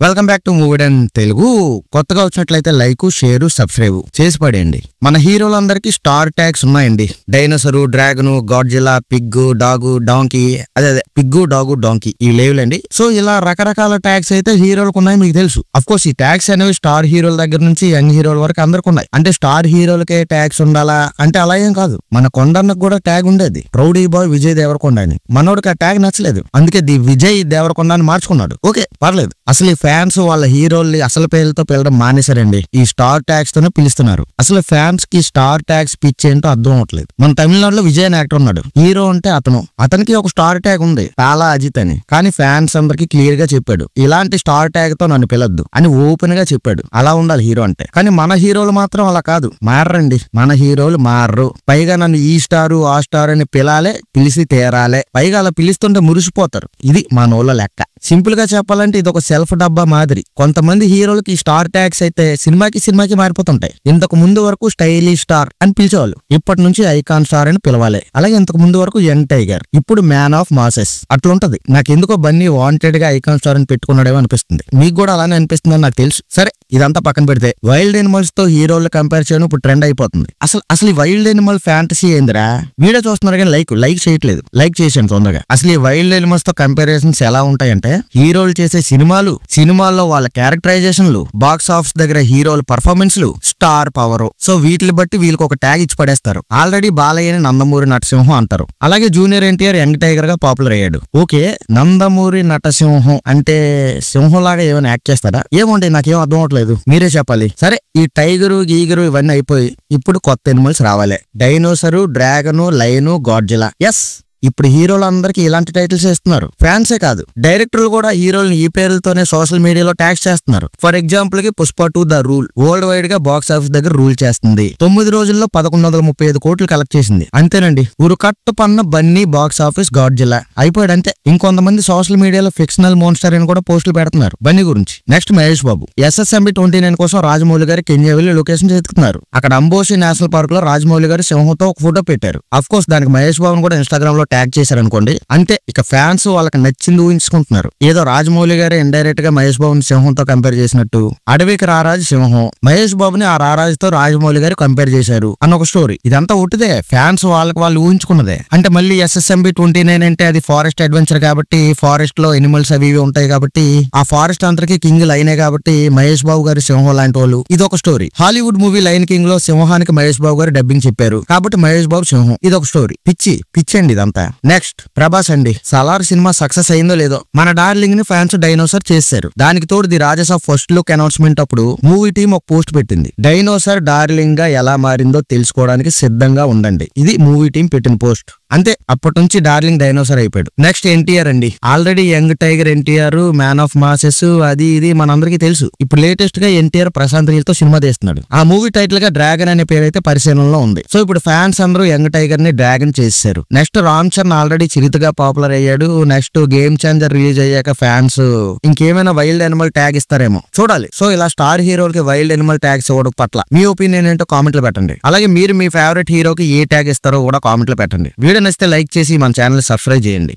Welcome back to movie and Telugu. కొత్తగా వచ్చినట్లయితే like, share, subscribe చేసి పడేయండి. మన హీరోలందరికీ స్టార్ ట్యాగ్స్ ఉన్నాయండి. డైనోసరు, డ్రాగన్, గాడ్జిల్లా, పిగ్, డాగు, డాంకీ, అదే పిగ్గు, డాగు, డాంకీ ఇవి లేవులేండి. సో ఇలా రకరకాల ట్యాగ్స్ అయితే హీరోలకు ఉన్నాయి, మీకు తెలుసు. అఫ్ కోర్స్ ఈ ట్యాగ్స్ అనేవి స్టార్ హీరోల దగ్గర నుంచి యంగ్ హీరోల వరకు అందరికి ఉన్నాయి. అంటే స్టార్ హీరోలకే ట్యాగ్స్ ఉండాలా అంటే అలా ఏం కాదు. మన కొండన్నకు కూడా ట్యాగ్ ఉండేది, ప్రౌడీ బాయ్ విజయ్ దేవరకొండ అని. మనోడికి ఆ ట్యాగ్ నచ్చలేదు, అందుకే ది విజయ్ దేవరకొండ అని మార్చుకున్నాడు. ఓకే, పర్లేదు. అసలు ఈ ఫ్యాన్స్ వాళ్ళ హీరోల్ని అసలు పేర్లతో పిలవడం మానేశారండి. ఈ స్టార్ ట్యాగ్స్ తోనే పిలుస్తున్నారు. అసలు ఫ్యాన్స్ కి స్టార్ ట్యాగ్స్ పిచ్ ఏంటో అర్థం అవట్లేదు. మన తమిళనాడులో విజయ్ అనే యాక్టర్ ఉన్నాడు. హీరో అంటే అతనికి ఒక స్టార్ ట్యాగ్ ఉంది, పాలా అజిత్ అని. కానీ ఫ్యాన్స్ అందరికి క్లియర్ గా చెప్పాడు, ఇలాంటి స్టార్ ట్యాగ్ తో నన్ను పిలద్దు అని ఓపెన్ గా చెప్పాడు. అలా ఉండాలి హీరో అంటే. కానీ మన హీరోలు మాత్రం అలా కాదు, మారరండి. మన హీరోలు మారరు. పైగా నన్ను ఈ స్టారు ఆ స్టార్ అని పిలాలే, పిలిచి తీరాలే. పైగా అలా పిలుస్తుంటే మురిసిపోతారు. ఇది మనోళ్ళ లెక్క. సింపుల్ గా చెప్పాలంటే ఇది ఒక సెల్ఫ్ డబ్బా మాదిరి. కొంతమంది హీరోలకి స్టార్ ట్యాగ్స్ అయితే సినిమాకి మారిపోతుంటాయి. ఇంతకు ముందు వరకు స్టైలిష్ స్టార్ అని పిలిచేవాళ్ళు, ఇప్పటి నుంచి ఐకాన్ స్టార్ అని పిలవాలి. అలాగే ఇంతకు ముందు వరకు యంగ్ టైగర్, ఇప్పుడు మ్యాన్ ఆఫ్ మాసెస్. అట్లుంటది. నాకు ఎందుకో బన్నీ వాంటెడ్ గా ఐకాన్ స్టార్ అని పెట్టుకున్నాడేమో అనిపిస్తుంది. మీకు కూడా అలానే అనిపిస్తుందని నాకు తెలుసు. సరే, ఇదంతా పక్కన పెడితే వైల్డ్ ఎనిమల్స్ తో హీరోలు కంపేర్ చేయడం ఇప్పుడు ట్రెండ్ అయిపోతుంది. అసలు ఈ వైల్డ్ ఎనిమల్ ఫ్యాంటసీ ఏందిరా? వీడియో చూస్తున్నారు కానీ లైక్ చేయట్లేదు. లైక్ చేసాను తొందరగా. అసలు ఈ వైల్డ్ ఎనిమల్స్ తో కంపారిజన్స్ ఎలా ఉంటాయంటే, హీరోలు చేసే సినిమాల్లో వాళ్ళ క్యారెక్టరైజేషన్లు, బాక్స్ ఆఫీస్ దగ్గర హీరోల పర్ఫార్మెన్స్లు, స్టార్ పవర్. సో వీటిని బట్టి వీళ్ళకి ఒక ట్యాగ్ ఇచ్చి పడేస్తారు. ఆల్రెడీ బాలయ్యని నందమూరి నటసింహం అంటారు. అలాగే జూనియర్ ఎన్టీఆర్ యంగ్ టైగర్ గా పాపులర్ అయ్యాడు. ఓకే, నందమూరి నటసింహం అంటే సింహం లాగా ఏమైనా యాక్ట్ చేస్తాడా? ఏమంటే నాకేం అర్థం అవట్లేదు, మీరే చెప్పాలి. సరే, ఈ టైగరు గీగరు ఇవన్నీ అయిపోయి ఇప్పుడు కొత్త ఎనిమల్స్ రావాలి. డైనోసరు, డ్రాగను, లయను, గాడ్జిల్లా. ఎస్, ఇప్పుడు హీరోలందరికీ ఇలాంటి టైటిల్స్ ఇస్తున్నారు. ఫ్యాన్సే కాదు, డైరెక్టర్లు కూడా హీరోల్ని ఈ పేర్లతోనే సోషల్ మీడియాలో ట్యాగ్స్ చేస్తున్నారు. ఫర్ ఎగ్జాంపుల్ కి Pushpa 2 the rule world wide గా బాక్స్ ఆఫీస్ దగ్గర రూల్ చేస్తుంది. 9 రోజుల్లో 1135 కోట్లు కలెక్ట్ చేసింది. అంతేనండి. ఉరుకట్టు పన్న బన్నీ బాక్స్ ఆఫీస్ గాడ్జిల్లా అయిపోయాడు అంతే. ఇంకొంతమంది సోషల్ మీడియాలో ఫిక్షనల్ మోన్స్టర్ అని కూడా పోస్టులు పెడుతున్నారు బన్నీ గురించి. నెక్స్ట్ మహేష్ బాబు SSMB 29 కోసం రాజమౌళి గారి కెన్యా వెళ్లి లొకేషన్ వెతుకుతున్నారు. అక్కడ అంబోసి నేషనల్ పార్క్ లో రాజమౌళి గారి సింహంతో ఒక ఫోటో పెట్టారు. అఫ్ కోర్స్ దానికి మహేష్ బాబుని కూడా ఇన్స్టాగ్రామ్ లో ట్యాగ్ చేశారనుకోండి, అంతే. ఇక ఫ్యాన్స్ వాళ్ళకి నచ్చింది ఊహించుకుంటున్నారు. ఏదో రాజమౌళి గారు ఇండైరెక్ట్ గా మహేష్ బాబుని సింహంతో కంపేర్ చేసినట్టు, అడవికి రారాజు సింహం, మహేష్ బాబుని ఆ రారాజుతో రాజమౌళి గారు కంపేర్ చేశారు అన్న ఒక స్టోరీ. ఇదంతా ఉట్టిదే, ఫ్యాన్స్ వాళ్ళు ఊహించుకున్నదే. అంటే మళ్ళీ SSMB 29 అంటే అది ఫారెస్ట్ అడ్వెంచర్ కాబట్టి, ఫారెస్ట్ లో ఎనిమల్స్ అవి ఇవి ఉంటాయి కాబట్టి, ఆ ఫారెస్ట్ అంతరికి కింగ్ లైనే కాబట్టి మహేష్ బాబు గారి సింహం లాంటి వాళ్ళు. ఇదొక story. Hollywood movie lion king లో సింహానికి మహేష్ బాబు గారు డబ్బింగ్ చెప్పారు కాబట్టి మహేష్ బాబు సింహం. ఇదొక స్టోరీ. పిచ్చండి ఇదంతా. నెక్స్ట్ ప్రభాస్ అండి. సలార్ సినిమా సక్సెస్ అయిందో లేదో, మన డార్లింగ్ ని ఫ్యాన్స్ డైనోసార్ చేశారు. దానికి తోడు the Rajas of first look announcement అప్పుడు మూవీ టీం ఒక పోస్ట్ పెట్టింది, డైనోసార్ డార్లింగ్ గా ఎలా మారిందో తెలుసుకోవడానికి సిద్ధంగా ఉండండి. ఇది మూవీ టీం పెట్టిన పోస్ట్. అంతే, అప్పటి నుంచి డార్లింగ్ డైనోసార్ అయిపోయాడు. నెక్స్ట్ ఎన్టీఆర్ అండి. Already young tiger NTR, man of masses, అది ఇది మనందరికీ తెలుసు. ఇప్పుడు లేటెస్ట్ గా ఎన్టీఆర్ ప్రశాంత్ నీల్ తో సినిమా తీస్తున్నాడు. ఆ మూవీ టైటిల్ గా డ్రాగన్ అనే పేరు అయితే పరిశీలనలో ఉంది. సో ఇప్పుడు ఫ్యాన్స్ అందరూ యంగ్ టైగర్ ని డ్రాగన్ చేశారు. నెక్స్ట్ రామ్ చరణ్ ఆల్రెడీ చిరుతగా పాపులర్ అయ్యాడు. నెక్స్ట్ గేమ్ చేంజర్ రిలీజ్ అయ్యాక ఫ్యాన్స్ ఇంకేమైనా వైల్డ్ ఎనిమల్ ట్యాగ్ ఇస్తారేమో చూడాలి. సో ఇలా స్టార్ హీరోలకి వైల్డ్ ఎనిమల్ ట్యాగ్స్ ఇవ్వడం పట్ల మీ ఒపీనియన్ ఏంటో కామెంట్లు పెట్టండి. అలాగే మీరు మీ ఫేవరెట్ హీరోకి ఏ ట్యాగ్ ఇస్తారో కూడా కామెంట్లు పెట్టండి. వీడియో నచ్చితే లైక్ చేసి మన ఛానల్ సబ్స్క్రైబ్ చేయండి.